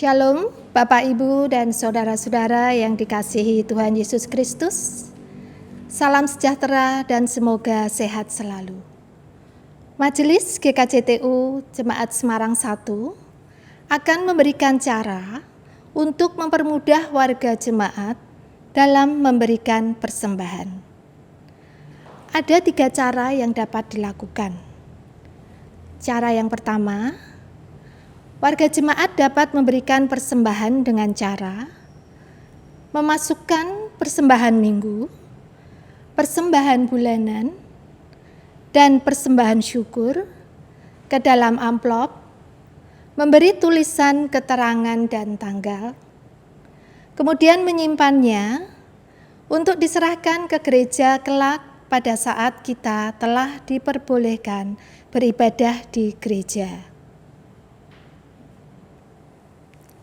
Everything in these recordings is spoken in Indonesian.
Shalom, Bapak, Ibu, dan saudara-saudara yang dikasihi Tuhan Yesus Kristus. Salam sejahtera dan semoga sehat selalu. Majelis GKJTU Jemaat Semarang 1 akan memberikan cara untuk mempermudah warga jemaat dalam memberikan persembahan. Ada 3 cara yang dapat dilakukan. Cara yang pertama, warga jemaat dapat memberikan persembahan dengan cara memasukkan persembahan minggu, persembahan bulanan, dan persembahan syukur ke dalam amplop, memberi tulisan keterangan dan tanggal, kemudian menyimpannya untuk diserahkan ke gereja kelak pada saat kita telah diperbolehkan beribadah di gereja.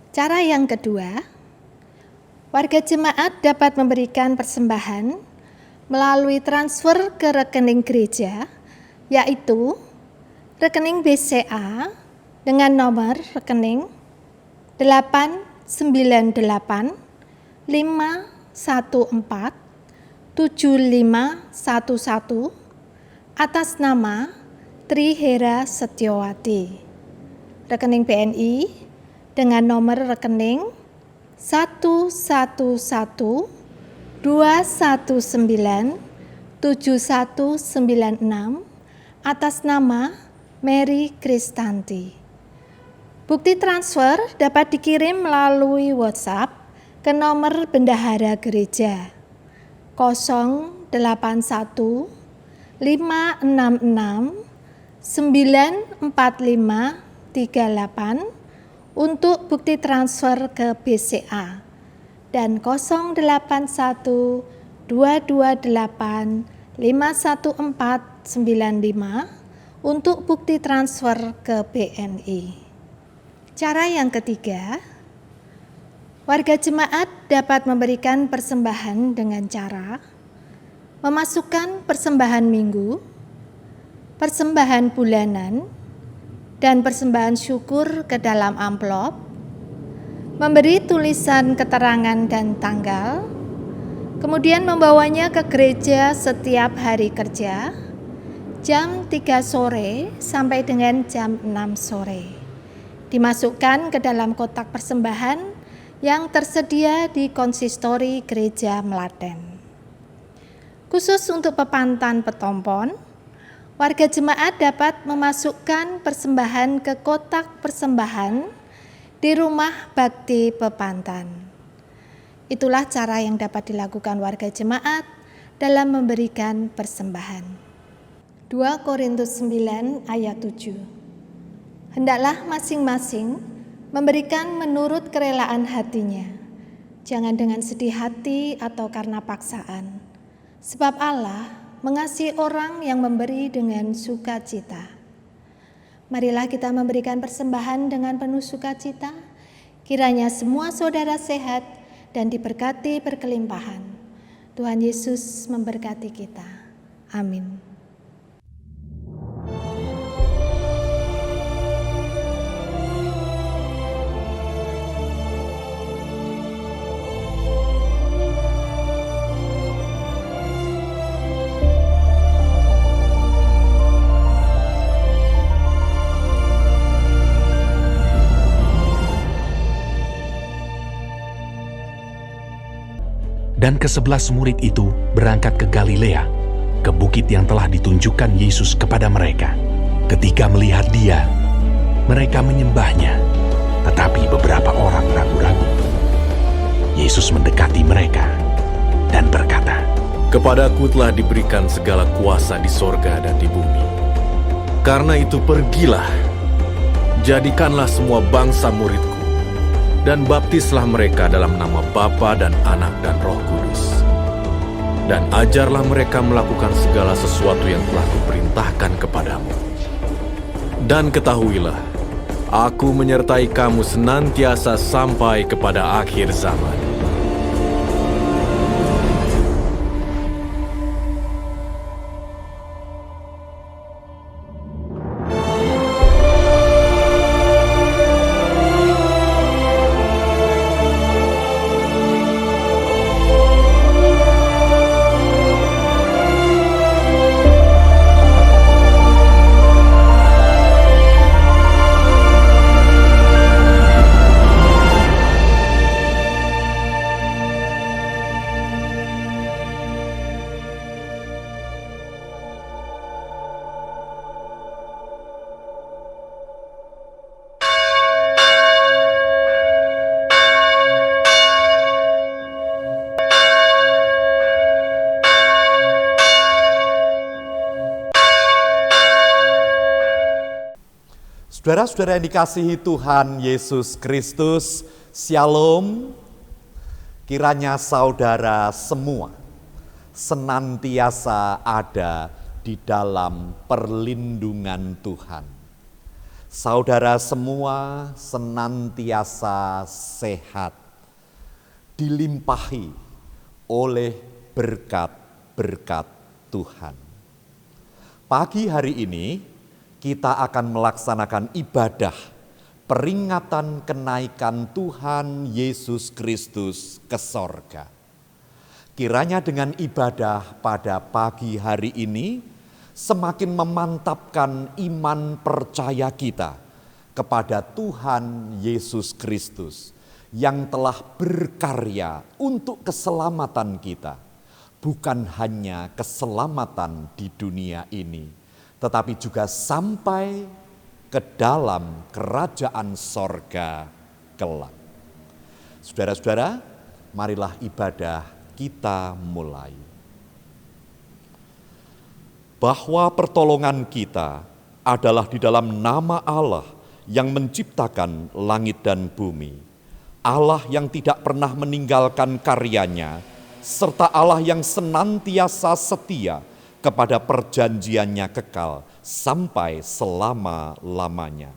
Cara yang kedua, warga jemaat dapat memberikan persembahan melalui transfer ke rekening gereja, yaitu rekening BCA dengan nomor rekening 898 514 7511 atas nama Trihera Setiawati. Rekening BNI dengan nomor rekening 111-219-7196 atas nama Mary Kristanti. Bukti transfer dapat dikirim melalui WhatsApp ke nomor bendahara gereja 081 566 945 38 untuk bukti transfer ke BCA dan 081 228 51495 untuk bukti transfer ke BNI. Cara yang ketiga, warga jemaat dapat memberikan persembahan dengan cara memasukkan persembahan minggu, persembahan bulanan, dan persembahan syukur ke dalam amplop, memberi tulisan keterangan dan tanggal, kemudian membawanya ke gereja setiap hari kerja, jam 3 sore sampai dengan jam 6 sore. Dimasukkan ke dalam kotak persembahan yang tersedia di konsistori gereja Melaten. Khusus untuk Pepantan Petompon, warga jemaat dapat memasukkan persembahan ke kotak persembahan di rumah bakti Pepantan. Itulah cara yang dapat dilakukan warga jemaat dalam memberikan persembahan. 2 Korintus 9 ayat 7. Hendaklah masing-masing memberikan menurut kerelaan hatinya, jangan dengan sedih hati atau karena paksaan, sebab Allah mengasihi orang yang memberi dengan sukacita. Marilah kita memberikan persembahan dengan penuh sukacita, kiranya semua saudara sehat dan diberkati berkelimpahan. Tuhan Yesus memberkati kita. Amin. Dan ke-11 murid itu berangkat ke Galilea, ke bukit yang telah ditunjukkan Yesus kepada mereka. Ketika melihat Dia, mereka menyembahnya, tetapi beberapa orang ragu-ragu. Yesus mendekati mereka dan berkata, "Kepadaku telah diberikan segala kuasa di sorga dan di bumi. Karena itu pergilah, jadikanlah semua bangsa muridku, dan baptislah mereka dalam nama Bapa dan Anak dan Roh Kudus. Dan ajarlah mereka melakukan segala sesuatu yang telah kuperintahkan kepadamu. Dan ketahuilah, aku menyertai kamu senantiasa sampai kepada akhir zaman." Saudara-saudara yang dikasihi Tuhan Yesus Kristus, Shalom. Kiranya saudara semua senantiasa ada di dalam perlindungan Tuhan. Saudara semua senantiasa sehat, dilimpahi oleh berkat-berkat Tuhan. Pagi hari ini kita akan melaksanakan ibadah peringatan kenaikan Tuhan Yesus Kristus ke sorga. Kiranya dengan ibadah pada pagi hari ini semakin memantapkan iman percaya kita kepada Tuhan Yesus Kristus yang telah berkarya untuk keselamatan kita. Bukan hanya keselamatan di dunia ini, tetapi juga sampai ke dalam kerajaan sorga kelak. Saudara-saudara, marilah ibadah kita mulai. Bahwa pertolongan kita adalah di dalam nama Allah yang menciptakan langit dan bumi. Allah yang tidak pernah meninggalkan karyanya, serta Allah yang senantiasa setia kepada perjanjiannya kekal sampai selama-lamanya.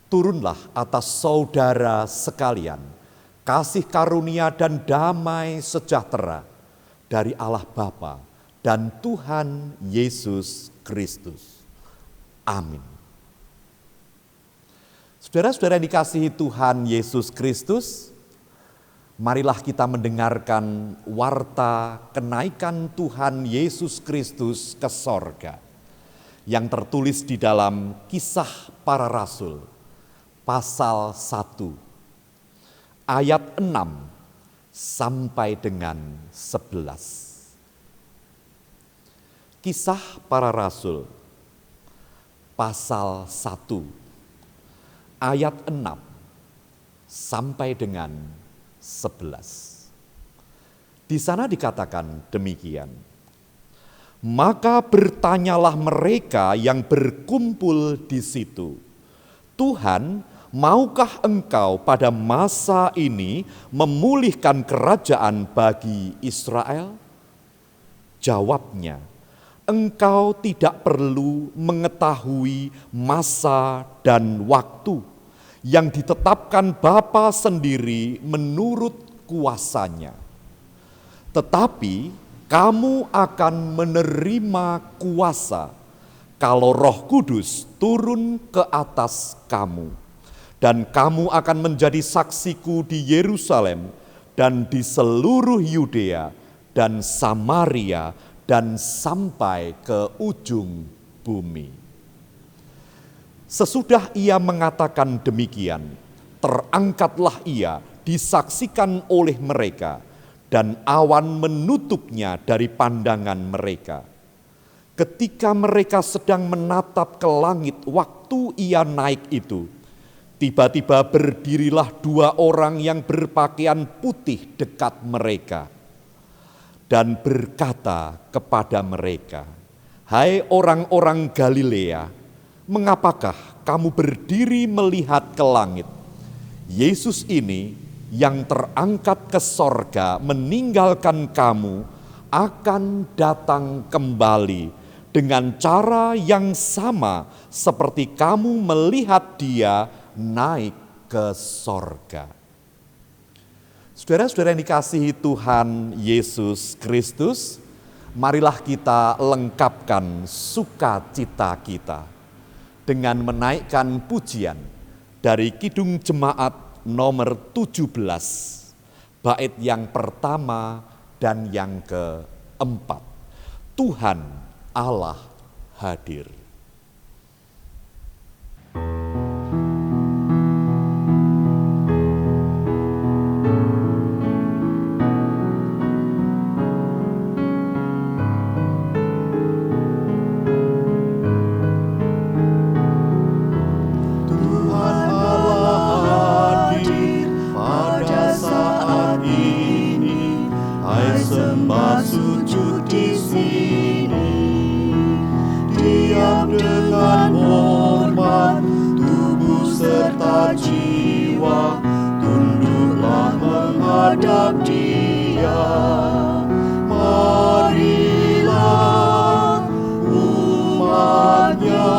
Turunlah atas saudara sekalian kasih karunia dan damai sejahtera dari Allah Bapa dan Tuhan Yesus Kristus. Amin. Saudara-saudara yang dikasihi Tuhan Yesus Kristus, marilah kita mendengarkan warta kenaikan Tuhan Yesus Kristus ke sorga yang tertulis di dalam Kisah Para Rasul pasal 1 ayat 6 sampai dengan 11. Kisah Para Rasul pasal 1 ayat 6 sampai dengan 11. Di sana dikatakan demikian. Maka bertanyalah mereka yang berkumpul di situ, Tuhan, maukah engkau pada masa ini memulihkan kerajaan bagi Israel? Jawabnya, engkau tidak perlu mengetahui masa dan waktu yang ditetapkan Bapa sendiri menurut kuasanya. Tetapi kamu akan menerima kuasa kalau Roh Kudus turun ke atas kamu. Dan kamu akan menjadi saksiku di Yerusalem dan di seluruh Yudea dan Samaria dan sampai ke ujung bumi. Sesudah ia mengatakan demikian, terangkatlah ia disaksikan oleh mereka, dan awan menutupnya dari pandangan mereka. Ketika mereka sedang menatap ke langit waktu ia naik itu, tiba-tiba berdirilah 2 orang yang berpakaian putih dekat mereka, dan berkata kepada mereka, "Hai orang-orang Galilea, mengapakah kamu berdiri melihat ke langit? Yesus ini yang terangkat ke sorga meninggalkan kamu akan datang kembali dengan cara yang sama seperti kamu melihat dia naik ke sorga." Saudara-saudara yang dikasihi Tuhan Yesus Kristus, marilah kita lengkapkan sukacita kita dengan menaikkan pujian dari Kidung Jemaat nomor 17, bait yang pertama dan yang keempat. Tuhan Allah hadir. Dengan hormat jiwa, tunduklah menghadap Dia. Marilah umatnya,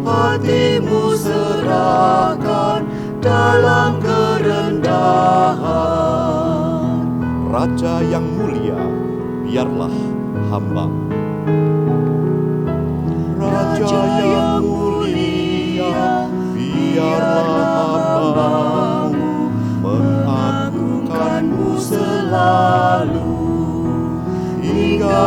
hatimu serahkan dalam kerendahan. Raja yang mulia, biarlah hamba. Raja yang mulia, biarlah hamba-Mu mengagungkan-Mu selalu. Hingga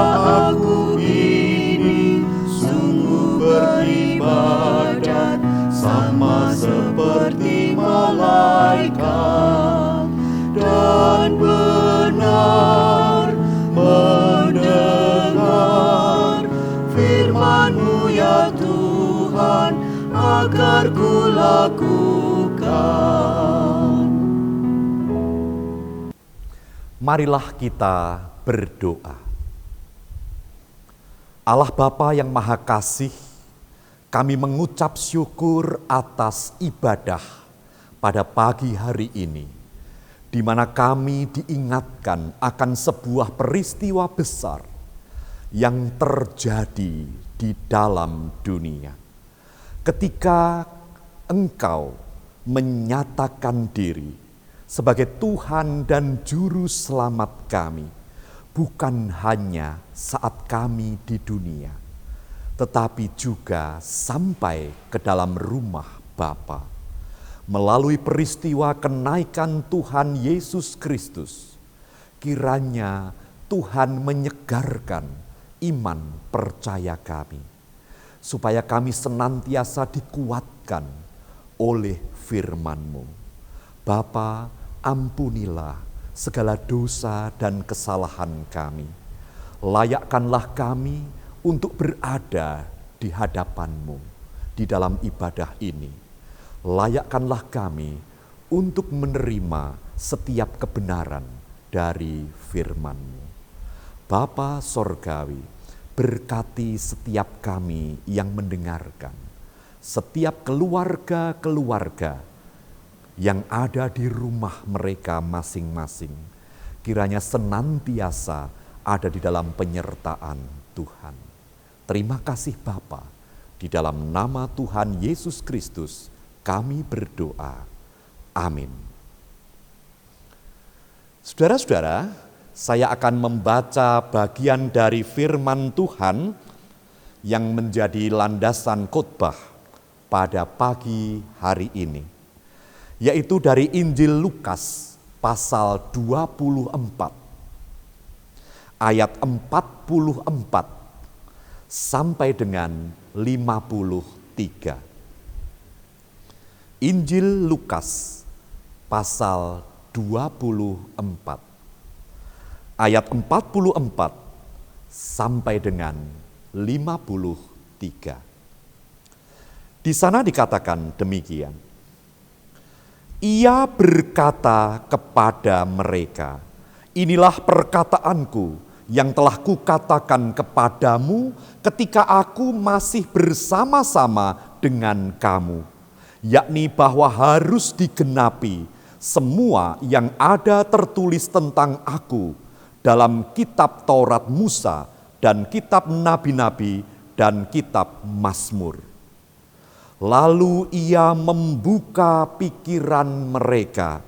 aku ini sungguh beribadat sama seperti malaikat, dan benar mendengar firman-Mu ya Tuhan, agar ku lakukan. Marilah kita berdoa. Allah Bapa yang Maha Kasih, kami mengucap syukur atas ibadah pada pagi hari ini, di mana kami diingatkan akan sebuah peristiwa besar yang terjadi di dalam dunia. Ketika Engkau menyatakan diri sebagai Tuhan dan Juru Selamat kami, bukan hanya saat kami di dunia, tetapi juga sampai ke dalam rumah Bapa. Melalui peristiwa kenaikan Tuhan Yesus Kristus, kiranya Tuhan menyegarkan iman percaya kami, supaya kami senantiasa dikuatkan oleh firman-Mu. Bapa, ampunilah segala dosa dan kesalahan kami. Layakkanlah kami untuk berada di hadapan-Mu di dalam ibadah ini. Layakkanlah kami untuk menerima setiap kebenaran dari firman-Mu. Bapa Sorgawi, berkati setiap kami yang mendengarkan, setiap keluarga-keluarga yang ada di rumah mereka masing-masing, kiranya senantiasa ada di dalam penyertaan Tuhan. Terima kasih Bapa, di dalam nama Tuhan Yesus Kristus kami berdoa. Amin. Saudara-saudara, saya akan membaca bagian dari firman Tuhan yang menjadi landasan khotbah pada pagi hari ini, yaitu dari Injil Lukas pasal 24 ayat 44 sampai dengan 53. Injil Lukas pasal 24 ayat 44 sampai dengan 53. Di sana dikatakan demikian. Ia berkata kepada mereka, "Inilah perkataanku yang telah kukatakan kepadamu ketika aku masih bersama-sama dengan kamu, yakni bahwa harus digenapi semua yang ada tertulis tentang aku dalam kitab Taurat Musa dan kitab nabi-nabi dan kitab Mazmur." Lalu ia membuka pikiran mereka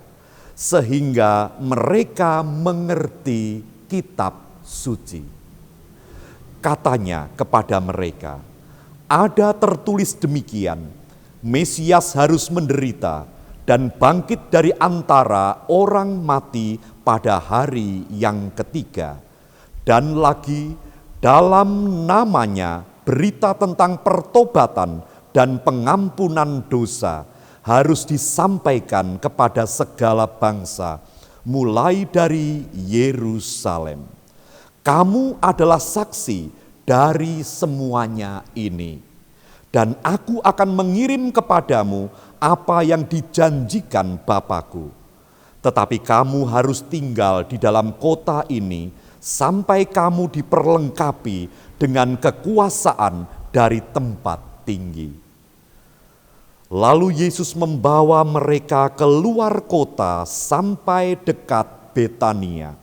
sehingga mereka mengerti kitab suci. Katanya kepada mereka, "Ada tertulis demikian, Mesias harus menderita dan bangkit dari antara orang mati pada hari yang ketiga. Dan lagi dalam namanya berita tentang pertobatan dan pengampunan dosa harus disampaikan kepada segala bangsa, mulai dari Yerusalem. Kamu adalah saksi dari semuanya ini. Dan aku akan mengirim kepadamu apa yang dijanjikan Bapa-Ku. Tetapi kamu harus tinggal di dalam kota ini sampai kamu diperlengkapi dengan kekuasaan dari tempat tinggi." Lalu Yesus membawa mereka keluar kota sampai dekat Betania.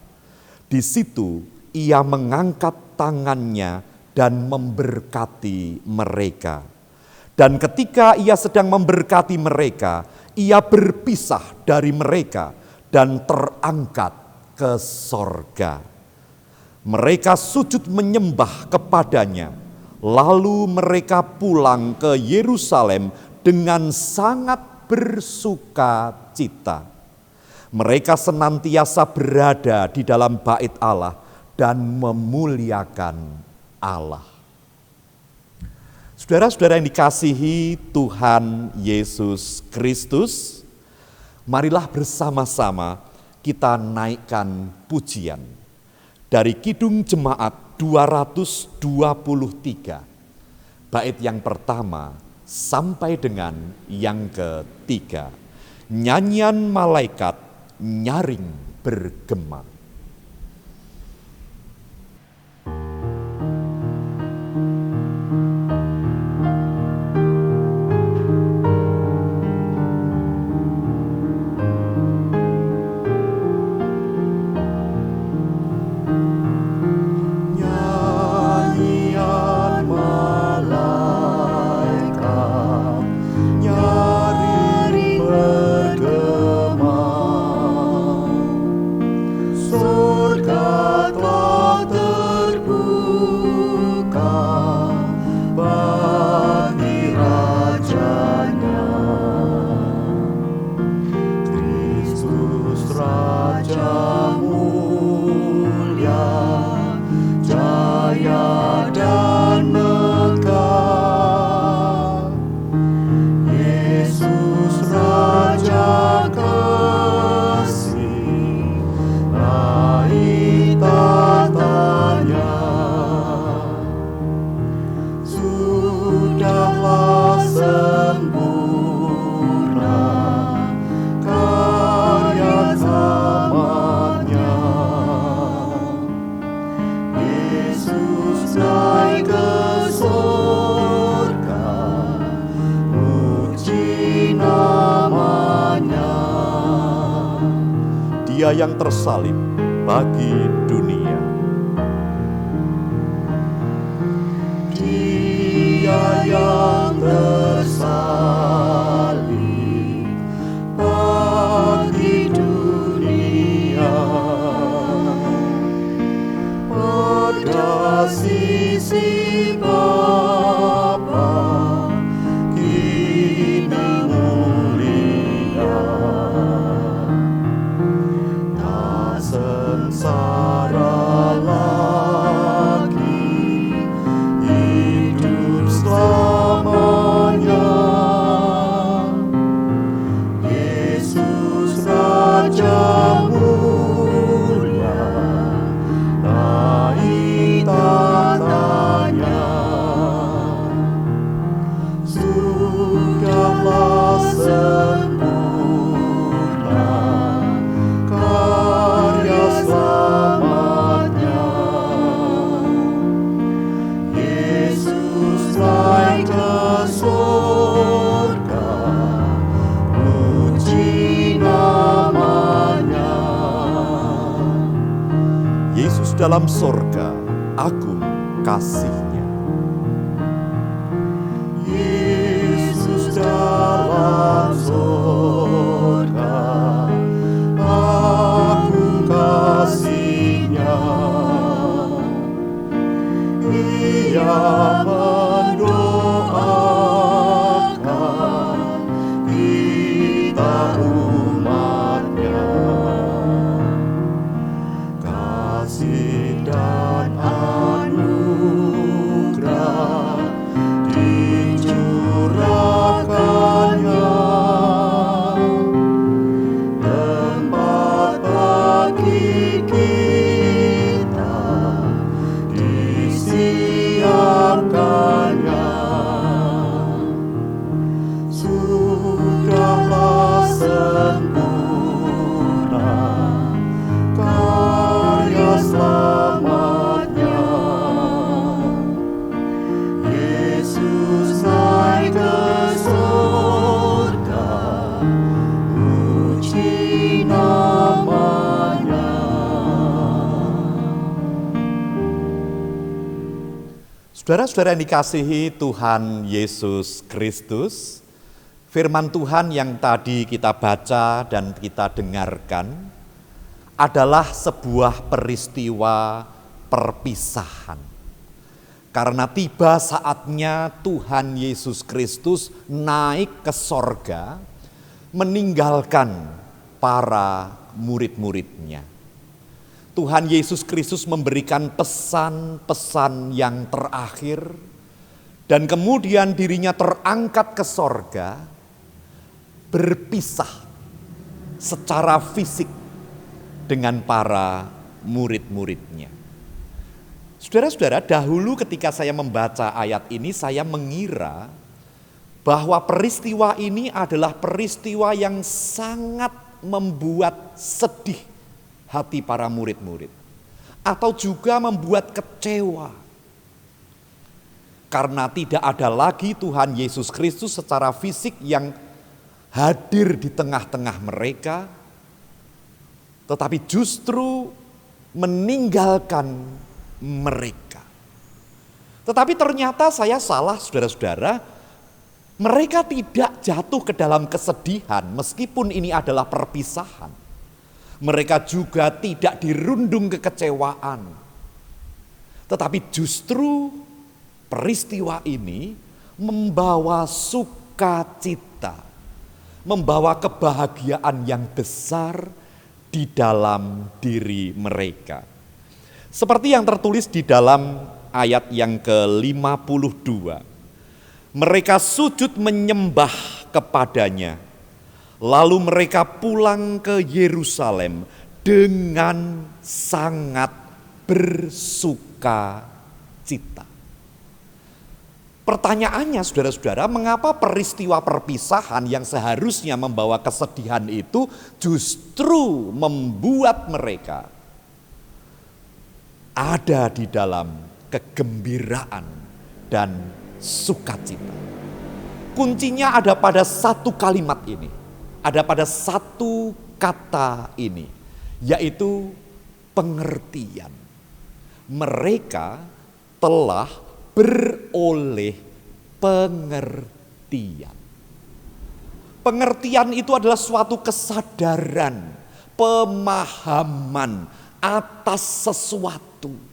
Di situ ia mengangkat tangannya dan memberkati mereka. Dan ketika ia sedang memberkati mereka, ia berpisah dari mereka dan terangkat ke sorga. Mereka sujud menyembah kepadanya, lalu mereka pulang ke Yerusalem dengan sangat bersuka cita. Mereka senantiasa berada di dalam bait Allah dan memuliakan Allah. Saudara-saudara yang dikasihi Tuhan Yesus Kristus, marilah bersama-sama kita naikkan pujian dari Kidung Jemaat 223, bait yang pertama sampai dengan yang ketiga. Nyanyian malaikat nyaring bergema. Dia yang tersalib bagi dunia. Dia yang tersalib bagi dunia, pada sisi Bapa kini mulia. Sengsara lagi, hidup selamanya. Yesus Raja mulia, naik tatanya. Sudahlah sempurna karya selamatnya. Yesus naik ke surga, puji namanya. Yesus dalam sorga, agung kasih-Nya. Yesus dalam surga, agung kasih-Nya. Ia mendoakan kita umat-Nya. Kasih dan anugerah dicurahkannya, tempat bagi kita disiapkan. Saudara-saudara yang dikasihi Tuhan Yesus Kristus, firman Tuhan yang tadi kita baca dan kita dengarkan adalah sebuah peristiwa perpisahan. Karena tiba saatnya Tuhan Yesus Kristus naik ke sorga, meninggalkan para murid-muridnya. Tuhan Yesus Kristus memberikan pesan-pesan yang terakhir, dan kemudian dirinya terangkat ke sorga, berpisah secara fisik dengan para murid-muridnya. Saudara-saudara, dahulu ketika saya membaca ayat ini, saya mengira bahwa peristiwa ini adalah peristiwa yang sangat membuat sedih hati para murid-murid, atau juga membuat kecewa. Karena tidak ada lagi Tuhan Yesus Kristus secara fisik yang hadir di tengah-tengah mereka, tetapi justru meninggalkan mereka. Tetapi ternyata saya salah, saudara-saudara. Mereka tidak jatuh ke dalam kesedihan meskipun ini adalah perpisahan. Mereka juga tidak dirundung kekecewaan. Tetapi justru peristiwa ini membawa sukacita, membawa kebahagiaan yang besar di dalam diri mereka. Seperti yang tertulis di dalam ayat yang ke-52. Mereka sujud menyembah kepadanya. Lalu mereka pulang ke Yerusalem dengan sangat bersuka cita. Pertanyaannya saudara-saudara, mengapa peristiwa perpisahan yang seharusnya membawa kesedihan itu justru membuat mereka ada di dalam kegembiraan dan sukacita? Kuncinya ada pada satu kalimat ini, ada pada satu kata ini, yaitu pengertian. Mereka telah beroleh pengertian. Pengertian itu adalah suatu kesadaran, pemahaman atas sesuatu.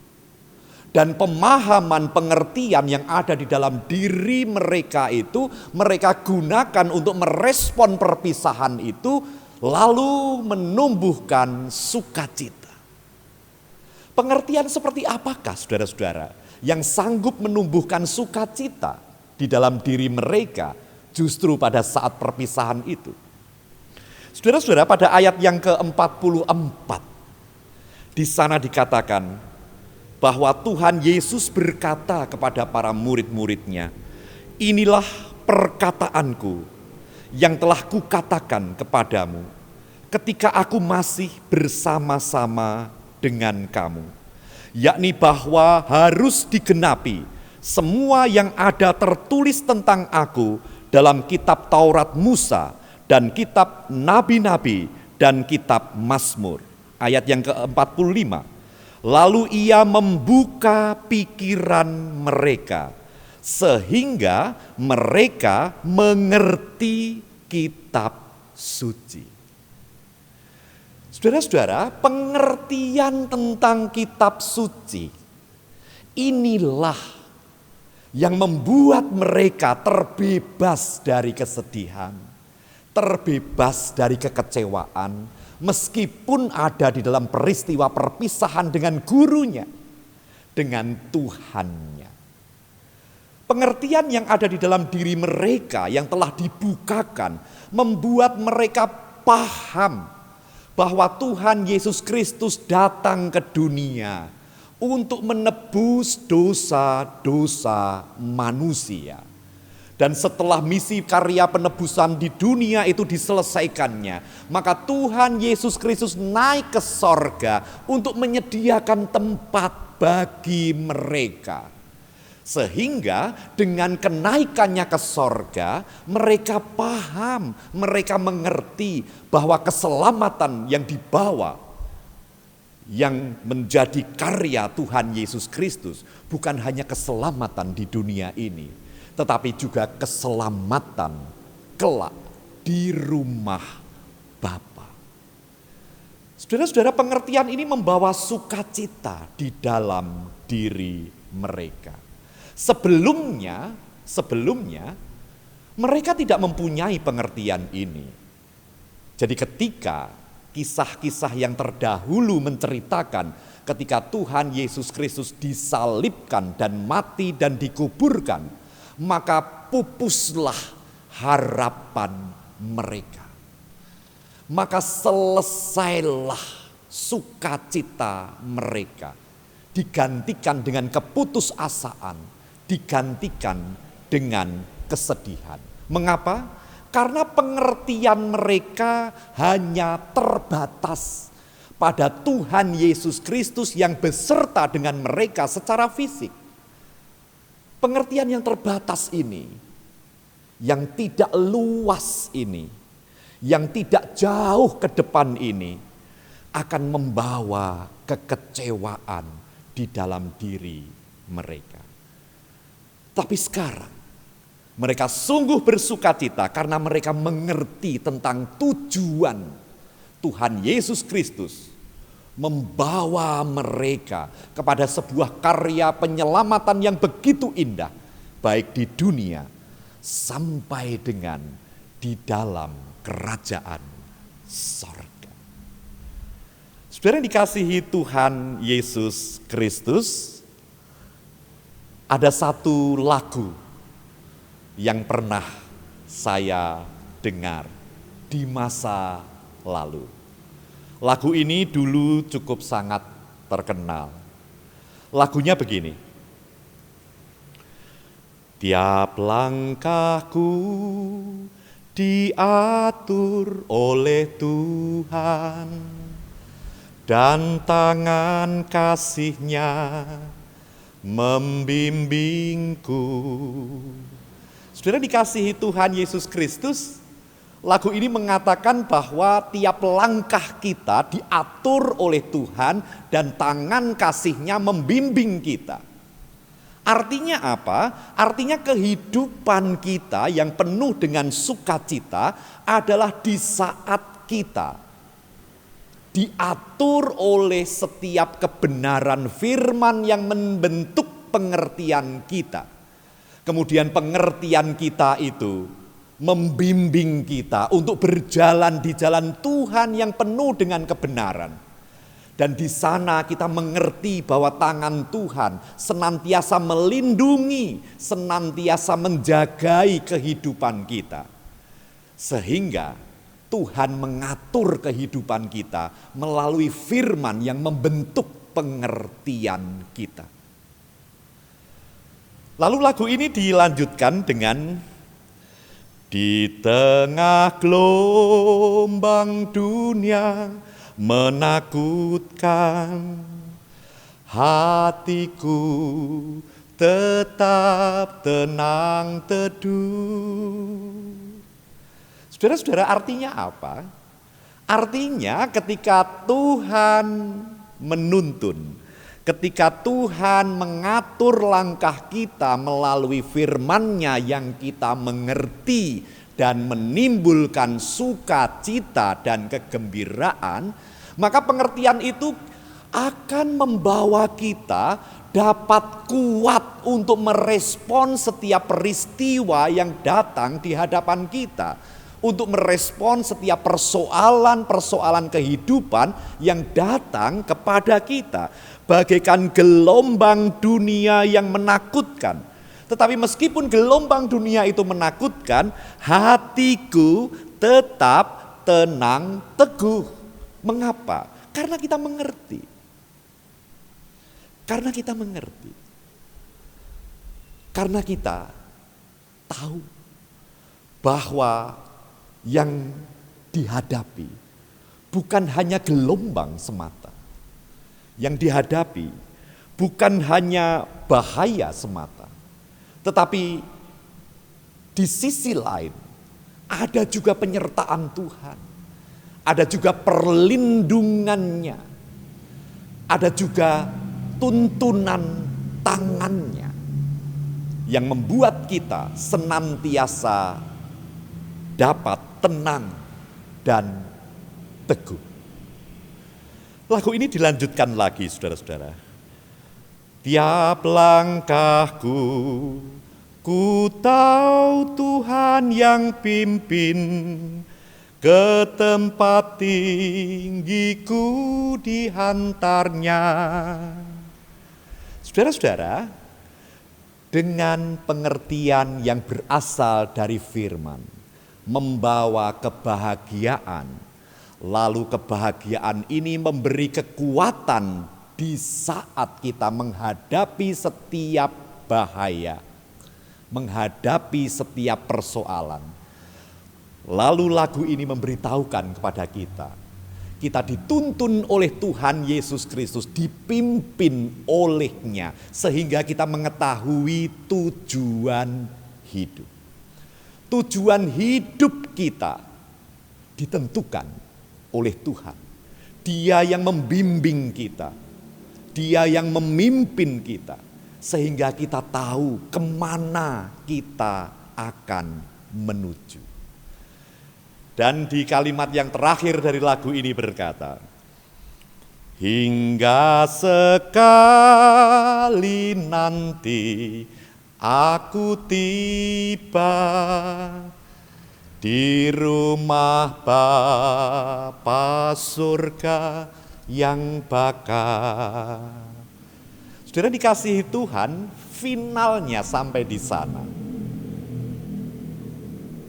Dan pemahaman pengertian yang ada di dalam diri mereka itu mereka gunakan untuk merespon perpisahan itu, lalu menumbuhkan sukacita. Pengertian seperti apakah saudara-saudara yang sanggup menumbuhkan sukacita di dalam diri mereka justru pada saat perpisahan itu? Saudara-saudara, pada ayat yang ke-44 di sana dikatakan bahwa Tuhan Yesus berkata kepada para murid-muridnya, "Inilah perkataanku yang telah kukatakan kepadamu ketika aku masih bersama-sama dengan kamu, yakni bahwa harus digenapi semua yang ada tertulis tentang aku dalam kitab Taurat Musa dan kitab Nabi-Nabi dan kitab Mazmur." Ayat yang ke-45. Lalu ia membuka pikiran mereka sehingga mereka mengerti kitab suci. Saudara-saudara, pengertian tentang kitab suci inilah yang membuat mereka terbebas dari kesedihan, terbebas dari kekecewaan, meskipun ada di dalam peristiwa perpisahan dengan gurunya, dengan Tuhannya. Pengertian yang ada di dalam diri mereka yang telah dibukakan membuat mereka paham bahwa Tuhan Yesus Kristus datang ke dunia untuk menebus dosa-dosa manusia. Dan setelah misi karya penebusan di dunia itu diselesaikannya, maka Tuhan Yesus Kristus naik ke sorga untuk menyediakan tempat bagi mereka. Sehingga dengan kenaikannya ke sorga, mereka paham, mereka mengerti bahwa keselamatan yang dibawa yang menjadi karya Tuhan Yesus Kristus bukan hanya keselamatan di dunia ini, tetapi juga keselamatan kelak di rumah Bapa. Saudara-saudara, pengertian ini membawa sukacita di dalam diri mereka. Sebelumnya mereka tidak mempunyai pengertian ini. Jadi ketika kisah-kisah yang terdahulu menceritakan ketika Tuhan Yesus Kristus disalibkan dan mati dan dikuburkan, maka pupuslah harapan mereka. Maka selesailah sukacita mereka, digantikan dengan keputusasaan, digantikan dengan kesedihan. Mengapa? Karena pengertian mereka hanya terbatas pada Tuhan Yesus Kristus yang beserta dengan mereka secara fisik. Pengertian yang terbatas ini, yang tidak luas ini, yang tidak jauh ke depan ini, akan membawa kekecewaan di dalam diri mereka. Tapi sekarang mereka sungguh bersukacita karena mereka mengerti tentang tujuan Tuhan Yesus Kristus membawa mereka kepada sebuah karya penyelamatan yang begitu indah, baik di dunia sampai dengan di dalam kerajaan sorga. Saudara yang dikasihi Tuhan Yesus Kristus, ada satu lagu yang pernah saya dengar di masa lalu. Lagu ini dulu cukup sangat terkenal. Lagunya begini. Tiap langkahku diatur oleh Tuhan, dan tangan kasih-Nya membimbingku. Saudara dikasihi Tuhan Yesus Kristus, lagu ini mengatakan bahwa tiap langkah kita diatur oleh Tuhan dan tangan kasih-Nya membimbing kita. Artinya apa? Artinya kehidupan kita yang penuh dengan sukacita adalah di saat kita diatur oleh setiap kebenaran firman yang membentuk pengertian kita. Kemudian pengertian kita itu membimbing kita untuk berjalan di jalan Tuhan yang penuh dengan kebenaran. Dan di sana kita mengerti bahwa tangan Tuhan senantiasa melindungi, senantiasa menjagai kehidupan kita. Sehingga Tuhan mengatur kehidupan kita melalui firman yang membentuk pengertian kita. Lalu lagu ini dilanjutkan dengan di tengah gelombang dunia menakutkan, hatiku tetap tenang teduh. Saudara-saudara, artinya apa? Artinya ketika Tuhan menuntun, ketika Tuhan mengatur langkah kita melalui firman-Nya yang kita mengerti dan menimbulkan sukacita dan kegembiraan, maka pengertian itu akan membawa kita dapat kuat untuk merespon setiap peristiwa yang datang di hadapan kita, untuk merespon setiap persoalan-persoalan kehidupan yang datang kepada kita, bagaikan gelombang dunia yang menakutkan. Tetapi meskipun gelombang dunia itu menakutkan, hatiku tetap tenang teguh. Mengapa? Karena kita mengerti. Karena kita mengerti. Karena kita tahu bahwa yang dihadapi bukan hanya gelombang semata. Yang dihadapi bukan hanya bahaya semata. Tetapi di sisi lain ada juga penyertaan Tuhan. Ada juga perlindungannya. Ada juga tuntunan tangannya yang membuat kita senantiasa dapat tenang dan teguh. Lagu ini dilanjutkan lagi, saudara-saudara. Tiap langkahku, ku tahu Tuhan yang pimpin, ke tempat tinggiku dihantarnya. Saudara-saudara, dengan pengertian yang berasal dari firman, membawa kebahagiaan, lalu kebahagiaan ini memberi kekuatan di saat kita menghadapi setiap bahaya, menghadapi setiap persoalan. Lalu lagu ini memberitahukan kepada kita dituntun oleh Tuhan Yesus Kristus, dipimpin olehnya, sehingga kita mengetahui tujuan hidup. Tujuan hidup kita ditentukan oleh Tuhan. Dia yang membimbing kita, Dia yang memimpin kita, sehingga kita tahu kemana kita akan menuju. Dan di kalimat yang terakhir dari lagu ini berkata, hingga sekali nanti aku tiba di rumah Bapa surga yang bakal. Saudara dikasihi Tuhan, finalnya sampai di sana.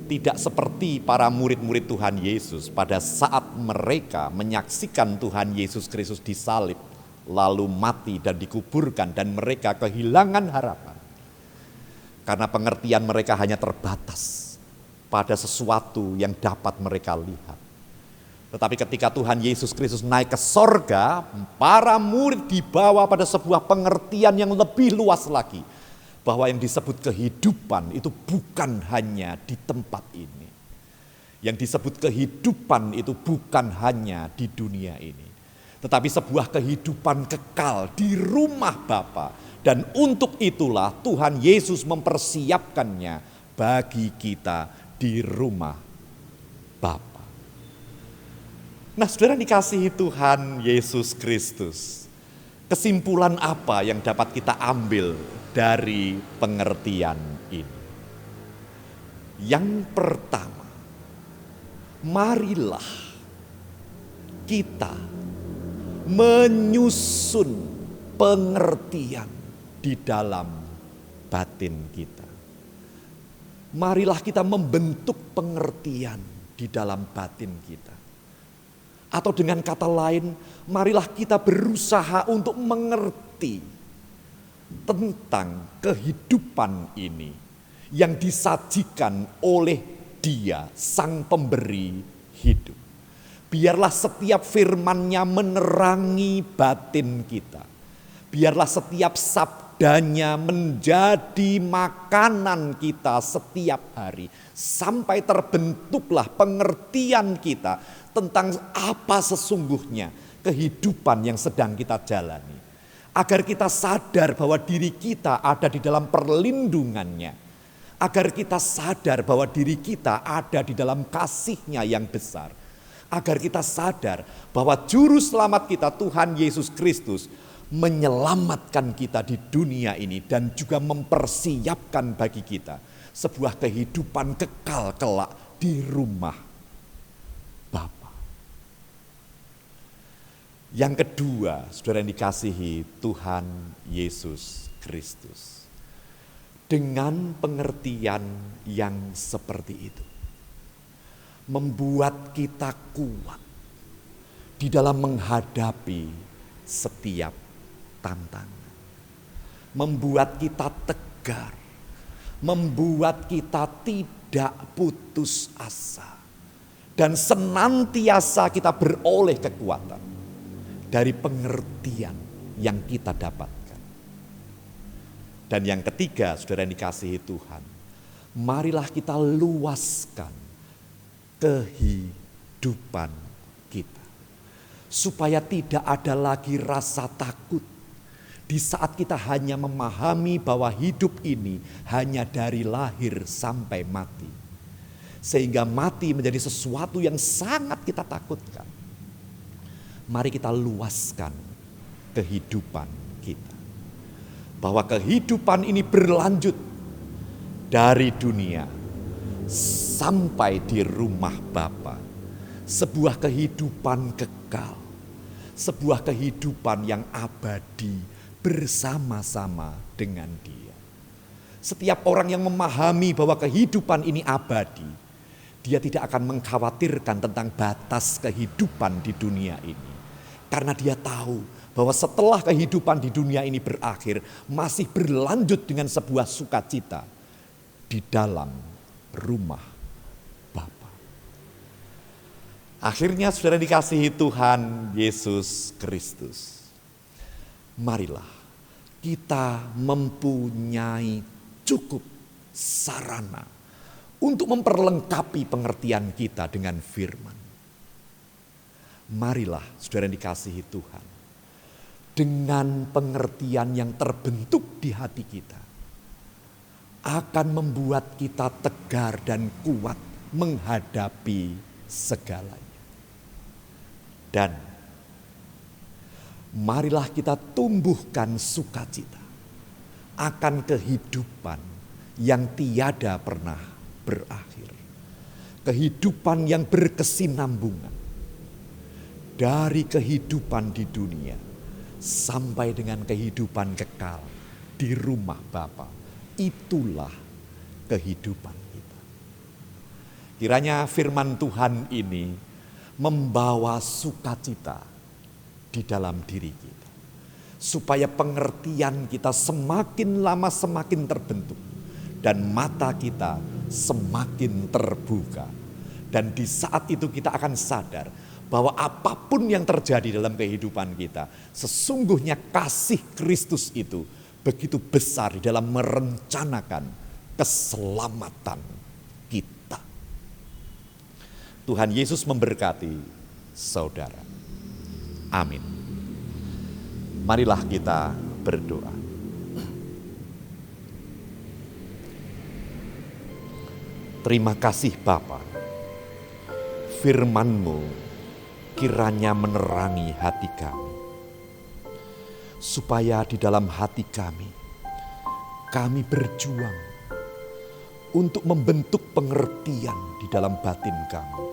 Tidak seperti para murid-murid Tuhan Yesus pada saat mereka menyaksikan Tuhan Yesus Kristus disalib, lalu mati dan dikuburkan, dan mereka kehilangan harapan. Karena pengertian mereka hanya terbatas pada sesuatu yang dapat mereka lihat. Tetapi ketika Tuhan Yesus Kristus naik ke sorga, para murid dibawa pada sebuah pengertian yang lebih luas lagi. Bahwa yang disebut kehidupan itu bukan hanya di tempat ini. Yang disebut kehidupan itu bukan hanya di dunia ini. Tetapi sebuah kehidupan kekal di rumah Bapa. Dan untuk itulah Tuhan Yesus mempersiapkannya bagi kita di rumah Bapa. Nah, saudara dikasihi Tuhan Yesus Kristus. Kesimpulan apa yang dapat kita ambil dari pengertian ini? Yang pertama, marilah kita menyusun pengertian di dalam batin kita. Marilah kita membentuk pengertian di dalam batin kita. Atau dengan kata lain, marilah kita berusaha untuk mengerti tentang kehidupan ini yang disajikan oleh Dia, Sang Pemberi hidup. Biarlah setiap firman-Nya menerangi batin kita. Biarlah setiap sabdanya menjadi makanan kita setiap hari. Sampai terbentuklah pengertian kita tentang apa sesungguhnya kehidupan yang sedang kita jalani. Agar kita sadar bahwa diri kita ada di dalam perlindungannya. Agar kita sadar bahwa diri kita ada di dalam kasih-Nya yang besar. Agar kita sadar bahwa juru selamat kita Tuhan Yesus Kristus menyelamatkan kita di dunia ini dan juga mempersiapkan bagi kita sebuah kehidupan kekal kelak di rumah Bapa. Yang kedua, saudara yang dikasihi Tuhan Yesus Kristus. Dengan pengertian yang seperti itu, membuat kita kuat di dalam menghadapi setiap tantangan. Membuat kita tegar, membuat kita tidak putus asa. Dan senantiasa kita beroleh kekuatan dari pengertian yang kita dapatkan. Dan yang ketiga, saudara yang dikasihi Tuhan, marilah kita luaskan kehidupan kita. supaya tidak ada lagi rasa takut di saat kita hanya memahami bahwa hidup ini hanya dari lahir sampai mati. Sehingga mati menjadi sesuatu yang sangat kita takutkan. Mari kita luaskan kehidupan kita. Bahwa kehidupan ini berlanjut dari dunia sampai di rumah Bapa. Sebuah kehidupan kekal. Sebuah kehidupan yang abadi bersama-sama dengan Dia. Setiap orang yang memahami bahwa kehidupan ini abadi, dia tidak akan mengkhawatirkan tentang batas kehidupan di dunia ini. Karena dia tahu bahwa setelah kehidupan di dunia ini berakhir, masih berlanjut dengan sebuah sukacita di dalam rumah Bapa. Akhirnya saudara dikasihi Tuhan Yesus Kristus. Marilah kita mempunyai cukup sarana untuk memperlengkapi pengertian kita dengan firman. Marilah saudara dikasihi Tuhan, dengan pengertian yang terbentuk di hati kita, akan membuat kita tegar dan kuat menghadapi segalanya. Dan marilah kita tumbuhkan sukacita akan kehidupan yang tiada pernah berakhir. Kehidupan yang berkesinambungan dari kehidupan di dunia sampai dengan kehidupan kekal di rumah Bapa. Itulah kehidupan kita. Kiranya firman Tuhan ini membawa sukacita di dalam diri kita. Supaya pengertian kita semakin lama semakin terbentuk. Dan mata kita semakin terbuka. Dan di saat itu kita akan sadar bahwa apapun yang terjadi dalam kehidupan kita, sesungguhnya kasih Kristus itu begitu besar di dalam merencanakan keselamatan kita. Tuhan Yesus memberkati saudara. Amin. Marilah kita berdoa. Terima kasih Bapa. Firman-Mu kiranya menerangi hati kami. Supaya di dalam hati kami berjuang untuk membentuk pengertian di dalam batin kami.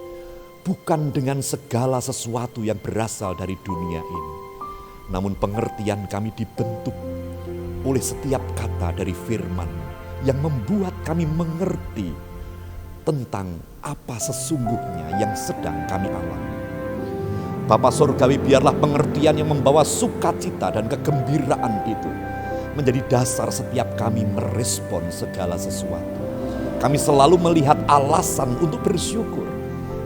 Bukan dengan segala sesuatu yang berasal dari dunia ini. Namun pengertian kami dibentuk oleh setiap kata dari firman yang membuat kami mengerti tentang apa sesungguhnya yang sedang kami alami. Bapa Surgawi, biarlah pengertian yang membawa sukacita dan kegembiraan itu menjadi dasar setiap kami merespon segala sesuatu. Kami selalu melihat alasan untuk bersyukur.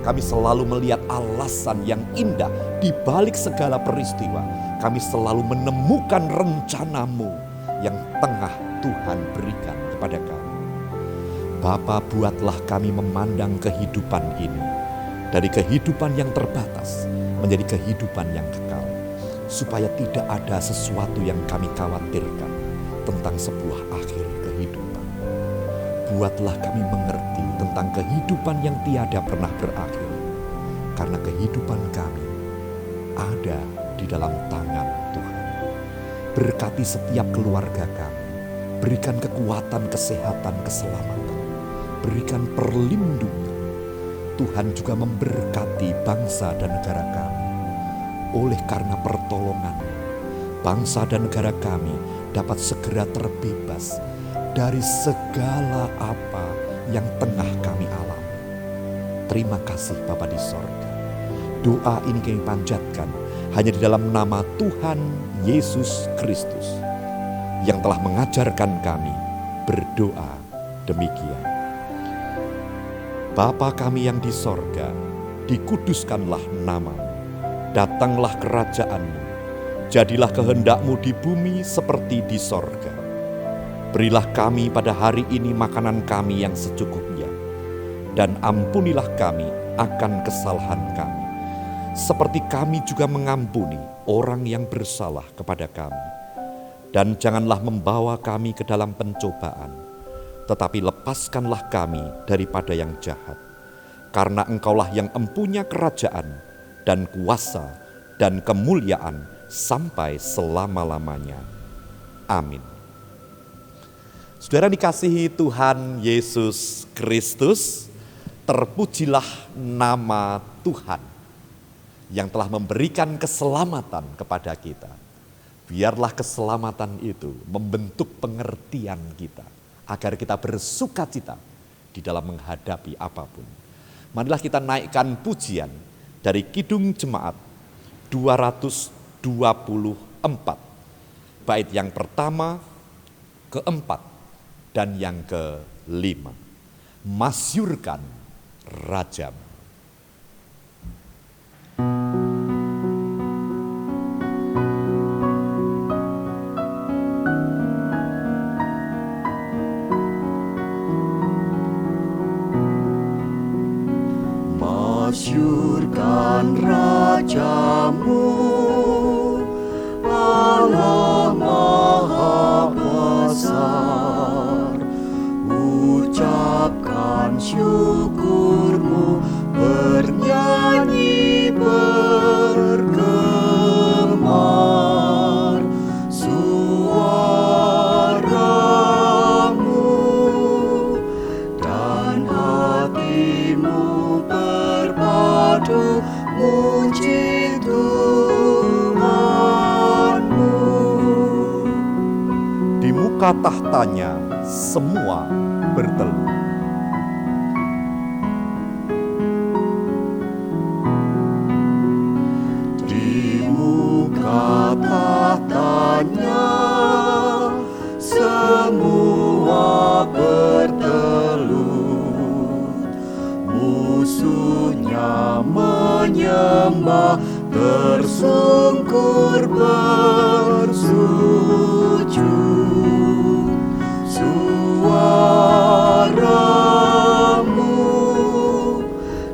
Kami selalu melihat alasan yang indah di balik segala peristiwa. Kami selalu menemukan rencana-Mu yang tengah Tuhan berikan kepada kami. Bapa, buatlah kami memandang kehidupan ini dari kehidupan yang terbatas menjadi kehidupan yang kekal. Supaya tidak ada sesuatu yang kami khawatirkan tentang sebuah akhir kehidupan. Buatlah kami mengerti tentang kehidupan yang tiada pernah berakhir. Karena kehidupan kami ada di dalam tangan Tuhan. Berkati setiap keluarga kami. Berikan kekuatan, kesehatan, keselamatan. Berikan perlindungan. Tuhan juga memberkati bangsa dan negara kami. Oleh karena pertolongan, bangsa dan negara kami dapat segera terbebas dari segala apa yang tengah kami alami. Terima kasih Bapa di sorga. Doa ini kami panjatkan hanya di dalam nama Tuhan Yesus Kristus yang telah mengajarkan kami berdoa demikian. Bapa kami yang di sorga, dikuduskanlah nama-Mu. Datanglah kerajaan-Mu. Jadilah kehendak-Mu di bumi seperti di sorga. Berilah kami pada hari ini makanan kami yang secukupnya. Dan ampunilah kami akan kesalahan kami. seperti kami juga mengampuni orang yang bersalah kepada kami. Dan janganlah membawa kami ke dalam pencobaan, tetapi lepaskanlah kami daripada yang jahat. Karena Engkaulah yang empunya kerajaan dan kuasa dan kemuliaan sampai selama-lamanya. Amin. Saudara dikasihi Tuhan Yesus Kristus, terpujilah nama Tuhan yang telah memberikan keselamatan kepada kita. Biarlah keselamatan itu membentuk pengertian kita, agar kita bersukacita di dalam menghadapi apapun. Marilah kita naikkan pujian dari Kidung Jemaat 224, bait yang pertama, keempat, dan yang kelima. Masyurkan Rajamu. Masyurkan Rajamu, Allah Maha Besar. Ucapkan syukurmu, bernyanyi bergemar. Suaramu dan hatimu berpadu muji Tuhanmu. Di muka tahtanya semua bertelut. Di muka tahtanya semua bertelut. Musuhnya menyembah, tersungkur bersujud. Suaramu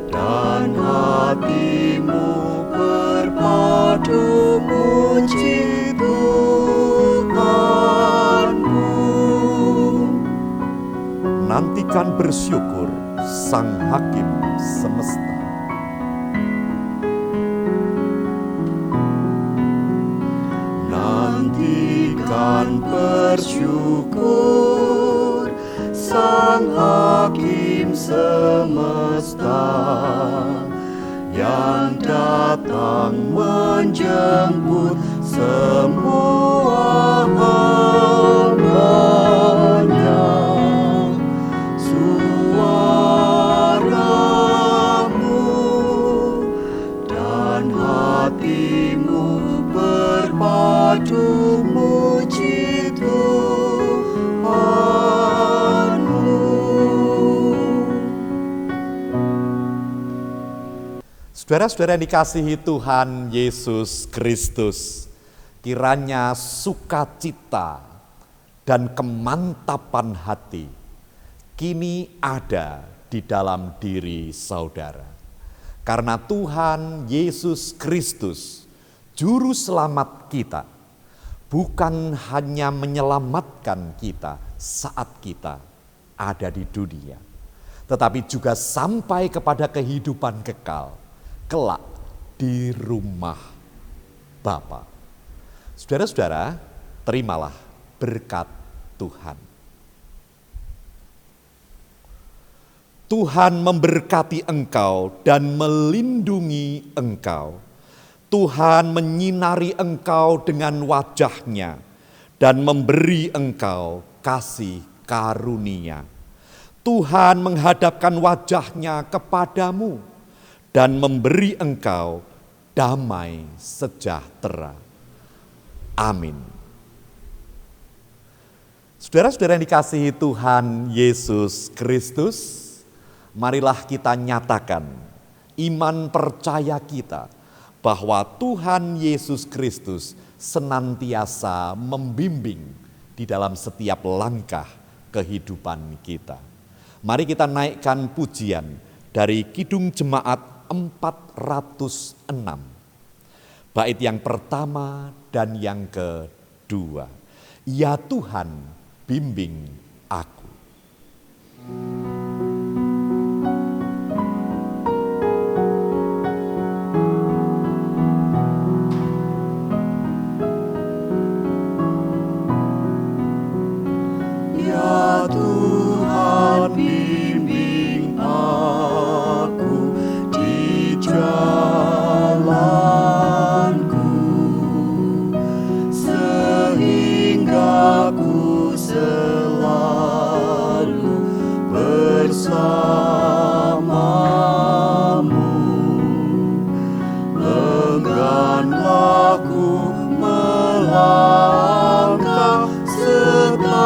dan hatimu berpadu muji Tuhanmu. Nantikan bersyukur Sang Hakim semesta. Nantikan bersyukur Sang Hakim semesta, yang datang menjemput semua hamba-Nya. Suaramu dan hatimu berpadu muji Tuhanmu. Saudara-saudara yang dikasihi Tuhan Yesus Kristus, kiranya sukacita dan kemantapan hati kini ada di dalam diri saudara. Karena Tuhan Yesus Kristus, Juru Selamat kita, bukan hanya menyelamatkan kita saat kita ada di dunia, tetapi juga sampai kepada kehidupan kekal, kelak di rumah Bapa. Saudara-saudara, terimalah berkat Tuhan. Tuhan memberkati engkau dan melindungi engkau. Tuhan menyinari engkau dengan wajah-Nya dan memberi engkau kasih karunia. Tuhan menghadapkan wajah-Nya kepadamu dan memberi engkau damai sejahtera. Amin. Saudara-saudara yang dikasihi Tuhan Yesus Kristus, marilah kita nyatakan iman percaya kita bahwa Tuhan Yesus Kristus senantiasa membimbing di dalam setiap langkah kehidupan kita. Mari kita naikkan pujian dari Kidung Jemaat 406. Bait yang pertama dan yang kedua. Ya Tuhan, bimbing aku. Ya Tuhan, bimbing aku di jalanku, sehingga ku selalu bersamamu. Engganlah ku melangkah setapak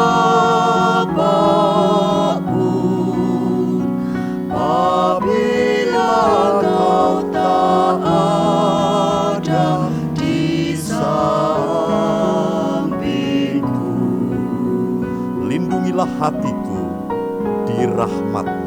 pun, apabila kau tak ada di sampingku. Lindungilah hatiku di rahmat-Mu.